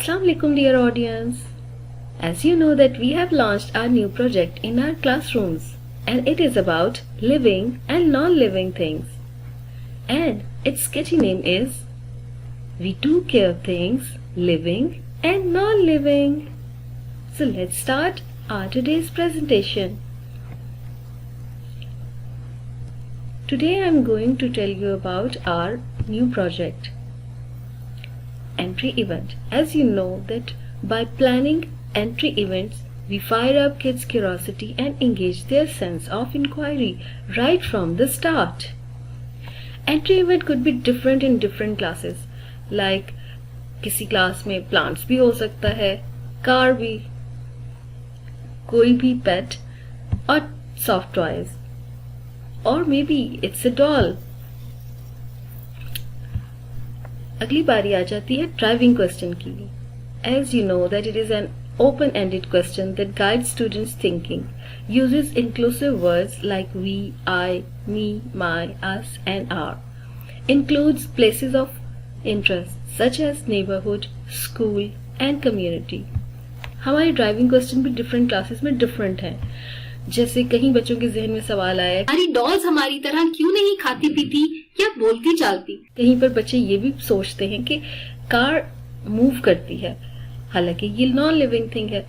Assalamu alaikum dear audience. As you know that we have launched our new project in our classrooms and it is about living and non-living things. And its sketchy name is We Do Care Things Living and Non-Living. So let's start our today's presentation. Today I am going to tell you about our new project. Entry event. As you know that by planning entry events, we fire up kids' curiosity and engage their sense of inquiry right from the start. Entry event could be different in different classes. Like किसी class में plants भी हो सकता है, car भी, कोई भी pet और soft toys. Or maybe it's a doll. अगली बारी आ जाती है ड्राइविंग क्वेश्चन की. As you know that it is an open-ended question that guides students' thinking, uses inclusive words like we, I, me, my, us and our, includes places of interest such as neighborhood, school and community. हमारी driving question भी different classes में different है. जैसे कहीं बच्चों के जहन में सवाल आया, हमारी डॉल्स हमारी तरह क्यों नहीं खाती पीती या बोलती चालती. कहीं पर बच्चे ये भी सोचते हैं कि कार मूव करती है, हालांकि ये नॉन लिविंग थिंग है.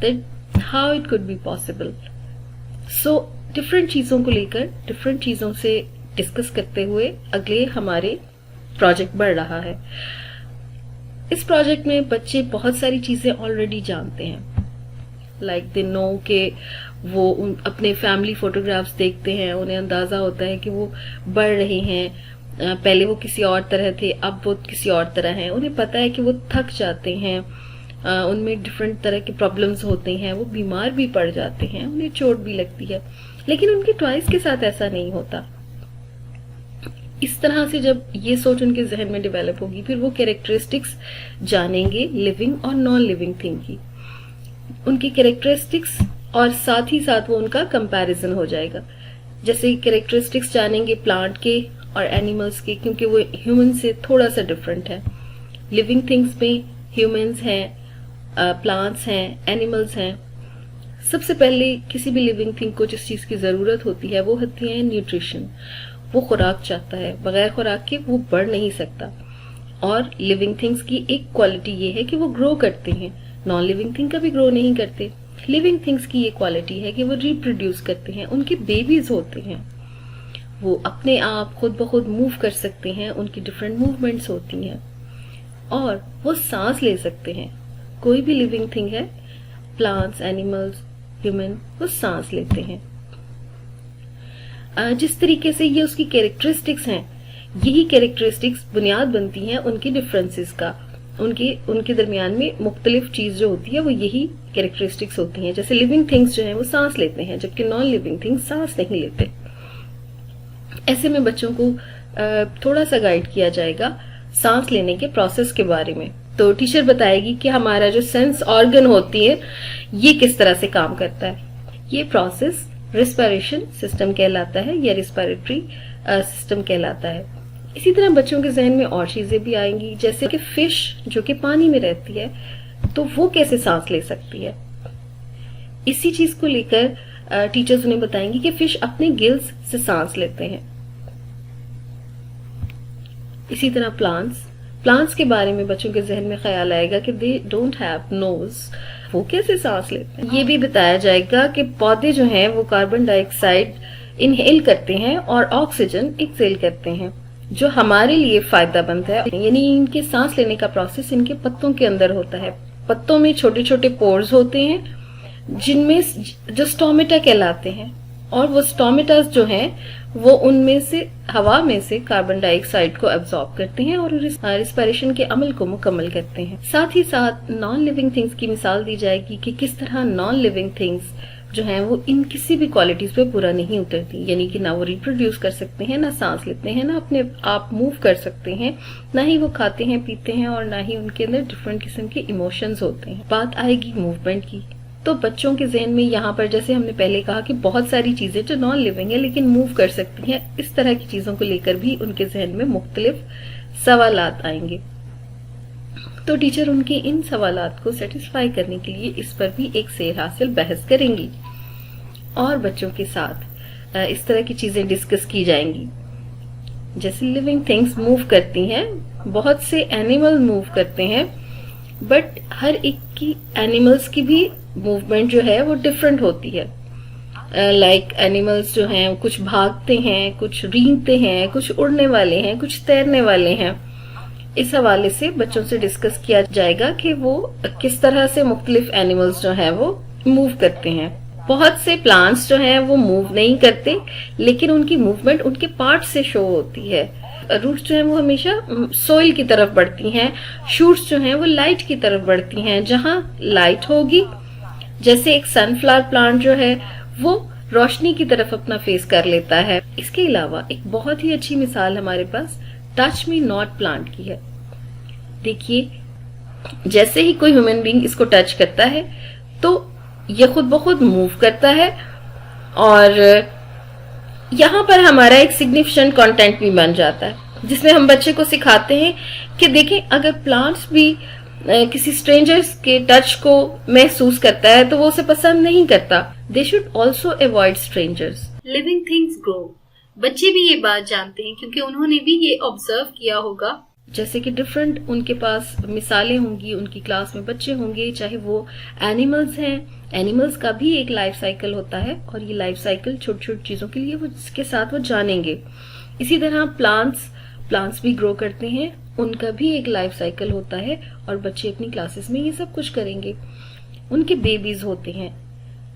That how it could be possible. So different चीजों को लेकर डिफरेंट चीजों से डिस्कस करते हुए अगले हमारे प्रोजेक्ट बढ़ रहा है. इस प्रोजेक्ट में बच्चे बहुत सारी चीजें ऑलरेडी जानते हैं. लाइक दे नो के वो अपने फैमिली फोटोग्राफ्स देखते हैं, उन्हें अंदाजा होता है कि वो बढ़ रहे हैं. पहले वो किसी और तरह थे, अब वो किसी और तरह हैं. उन्हें पता है कि वो थक जाते हैं, उनमें डिफरेंट तरह के प्रॉब्लम्स होते हैं, वो बीमार भी पड़ जाते हैं, उन्हें चोट भी लगती है. लेकिन उनके टॉयज के साथ ऐसा नहीं होता. इस तरह से जब ये सोच उनके जहन में डेवलप होगी, फिर वो कैरेक्टरिस्टिक्स जानेंगे लिविंग और नॉन लिविंग थिंग की, उनकी कैरेक्टरिस्टिक्स, और साथ ही साथ वो उनका कंपैरिजन हो जाएगा. जैसे कैरेक्टरिस्टिक्स जानेंगे प्लांट के और एनिमल्स के, क्योंकि वो ह्यूमन से थोड़ा सा डिफरेंट है. लिविंग थिंग्स में ह्यूमंस हैं, प्लांट्स हैं, एनिमल्स हैं. सबसे पहले किसी भी लिविंग थिंग को जिस चीज की जरूरत होती है वो होती है न्यूट्रिशन. वो खुराक चाहता है, बगैर खुराक के वो बढ़ नहीं सकता. और लिविंग थिंग्स की एक क्वालिटी ये है कि वो ग्रो करते हैं, नॉन लिविंग थिंग कभी ग्रो नहीं करते. लिविंग थिंग्स की ये क्वालिटी है कि वो रिप्रोड्यूस करते हैं, उनके बेबीज होते हैं, वो अपने आप खुद ब खुद मूव कर सकते हैं, उनकी डिफरेंट मूवमेंट्स होती हैं, और वो सांस ले सकते हैं. कोई भी लिविंग थिंग है, प्लांट्स, एनिमल्स, ह्यूमन, वो सांस लेते हैं. जिस तरीके से ये उसकी कैरेक्टरिस्टिक्स हैं, यही कैरेक्टरिस्टिक्स बुनियाद बनती हैं उनकी डिफरेंसेस का. उनके दरमियान में मुख्तलिफ चीज जो होती है वो यही कैरेक्टरिस्टिक्स होती हैं. जैसे लिविंग थिंग्स जो हैं वो सांस लेते हैं, जबकि नॉन लिविंग थिंग्स सांस नहीं लेते. ऐसे में बच्चों को थोड़ा सा गाइड किया जाएगा सांस लेने के प्रोसेस के बारे में. तो टीचर बताएगी कि हमारा जो सेंस ऑर्गन होती है ये किस तरह से काम करता है. ये प्रोसेस रेस्पिरेशन सिस्टम कहलाता है या रेस्पिरेटरी सिस्टम कहलाता है. इसी तरह बच्चों के जहन में और चीजें भी आएंगी, जैसे कि फिश जो कि पानी में रहती है तो वो कैसे सांस ले सकती है. इसी चीज को लेकर टीचर्स उन्हें बताएंगी कि फिश अपने गिल्स से सांस लेते हैं. इसी तरह प्लांट्स के बारे में बच्चों के जहन में ख्याल आएगा कि दे डोंट हैव नोज, वो कैसे सांस लेते हैं. ये भी बताया जाएगा कि पौधे जो हैं वो कार्बन डाइऑक्साइड इनहेल करते हैं और ऑक्सीजन एक्सहेल करते हैं, जो हमारे लिए फायदेमंद है. यानी इनके सांस लेने का प्रोसेस इनके पत्तों के अंदर होता है. पत्तों में छोटे छोटे पोर्स होते हैं जिनमें जो स्टोमेटा कहलाते हैं, और वो स्टोमेटास जो हैं वो उनमें से हवा में से कार्बन डाइऑक्साइड को एब्जॉर्ब करते हैं और रिस्पिरेशन के अमल को मुकम्मल करते हैं. साथ ही साथ नॉन लिविंग थिंग्स की मिसाल दी जाएगी कि किस तरह नॉन लिविंग थिंग्स जो हैं वो इन किसी भी क्वालिटीज पे पूरा नहीं उतरती. यानी कि ना वो रिप्रोड्यूस कर सकते हैं, ना सांस लेते हैं, ना अपने आप मूव कर सकते हैं, ना ही वो खाते हैं पीते हैं, और ना ही उनके अंदर डिफरेंट किस्म के इमोशंस होते हैं. बात आएगी मूवमेंट की, तो बच्चों के जहन में यहाँ पर जैसे हमने पहले कहा कि बहुत सारी चीजें जो नॉन लिविंग है लेकिन मूव कर सकती हैं, इस तरह की चीजों को लेकर भी उनके जहन में मुख्तलिफ सवालात आएंगे. तो टीचर उनके इन सवालात को सेटिस्फाई करने के लिए इस पर भी एक सेर हासिल बहस करेंगी और बच्चों के साथ इस तरह की चीजें डिस्कस की जाएंगी। जैसे लिविंग थिंग्स मूव करती हैं, बहुत से एनिमल मूव करते हैं, बट हर एक की एनिमल्स की भी मूवमेंट जो है वो डिफरेंट होती है। लाइक एनिमल्स जो हैं कुछ भागते हैं, कुछ रेंगते हैं, कुछ उड़ने वाले हैं, कुछ तैरने वाले हैं। इस हवाले से बच्चों से डिस्कस किया जाएगा कि वो किस तरह से मुख्तलिफ एनिमल्स जो हैं वो मूव करते हैं। बहुत से प्लांट्स जो हैं वो मूव नहीं करते, लेकिन उनकी मूवमेंट उनके पार्ट से शो होती है। रूट्स जो हैं वो हमेशा सोइल की तरफ बढ़ती हैं, शूट्स जो हैं वो लाइट की तरफ बढ़ती हैं। जहां लाइट होगी, जैसे एक सनफ्लावर प्लांट जो है वो रोशनी की तरफ अपना फेस कर लेता है। इसके अलावा एक बहुत ही अच्छी मिसाल हमारे पास टच मी नॉट प्लांट की है। देखिए, जैसे ही कोई ह्यूमन बीइंग इसको टच करता है तो ये खुद ब खुद मूव करता है, और यहाँ पर हमारा एक सिग्निफिकेंट कंटेंट भी बन जाता है, जिसमें हम बच्चे को सिखाते हैं कि देखें, अगर प्लांट्स भी किसी स्ट्रेंजर्स के टच को महसूस करता है तो वो उसे पसंद नहीं करता। They should also avoid strangers. Living things grow. बच्चे भी ये बात जानते हैं क्योंकि उन्होंने भी ये ऑब्जर्व किया होगा। जैसे कि डिफरेंट उनके पास मिसालें होंगी, उनकी क्लास में बच्चे होंगे, चाहे वो एनिमल्स हैं। एनिमल्स का भी एक लाइफ साइकिल होता है, और ये लाइफ साइकिल छोटी छोटी चीजों के लिए वो जिसके साथ वो जानेंगे। इसी तरह प्लांट्स भी ग्रो करते हैं, उनका भी एक लाइफ साइकिल होता है, और बच्चे अपनी क्लासेस में ये सब कुछ करेंगे। उनके बेबीज होते हैं,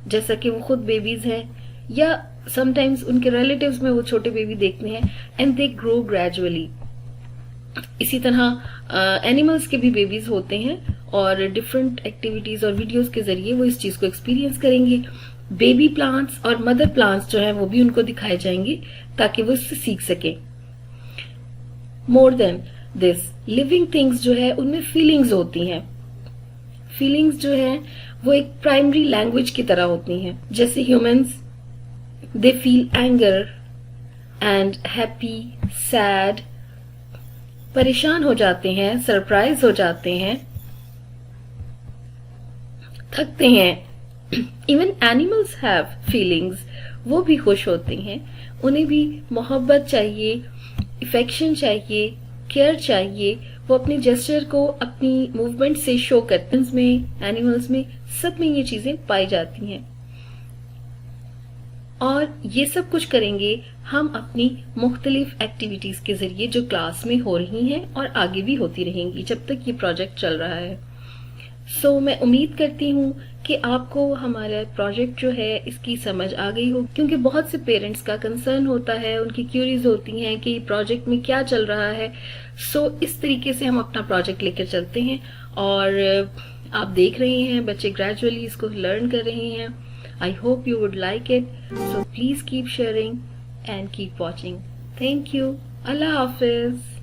जैसा कि वो खुद बेबीज हैं, या समटाइम्स उनके रिलेटिव्स में वो छोटे बेबी देखते हैं, एंड दे ग्रो ग्रेजुअली। इसी तरह एनिमल्स के भी बेबीज होते हैं, और डिफरेंट एक्टिविटीज और वीडियोस के जरिए वो इस चीज को एक्सपीरियंस करेंगे। बेबी प्लांट्स और मदर प्लांट्स जो है वो भी उनको दिखाए जाएंगे ताकि वो इससे सीख सके। More than this, living things जो है उनमें फीलिंग्स होती हैं। फीलिंग्स जो है वो एक प्राइमरी लैंग्वेज की तरह होती हैं। जैसे humans, they feel anger and happy, sad, परेशान हो जाते हैं, सरप्राइज हो जाते हैं, थकते हैं। इवन एनिमल्स हैव फीलिंग्स, वो भी खुश होते हैं, उन्हें भी मोहब्बत चाहिए, इफेक्शन चाहिए, केयर चाहिए। वो अपनी जेस्चर को अपनी मूवमेंट से शो करते हैं। में, एनिमल्स में, सब में ये चीजें पाई जाती हैं, और ये सब कुछ करेंगे हम अपनी मुख्तलिफ एक्टिविटीज के जरिए जो क्लास में हो रही हैं और आगे भी होती रहेंगी जब तक ये प्रोजेक्ट चल रहा है। सो मैं उम्मीद करती हूँ कि आपको हमारा प्रोजेक्ट जो है इसकी समझ आ गई हो, क्योंकि बहुत से पेरेंट्स का कंसर्न होता है, उनकी क्यूरीज होती हैं कि प्रोजेक्ट में क्या चल रहा है। सो इस तरीके से हम अपना प्रोजेक्ट लेकर चलते हैं, और आप देख रहे हैं बच्चे ग्रेजुअली इसको लर्न कर रहे हैं। I hope you would like it, so please keep sharing and keep watching. Thank you. Allah Hafiz.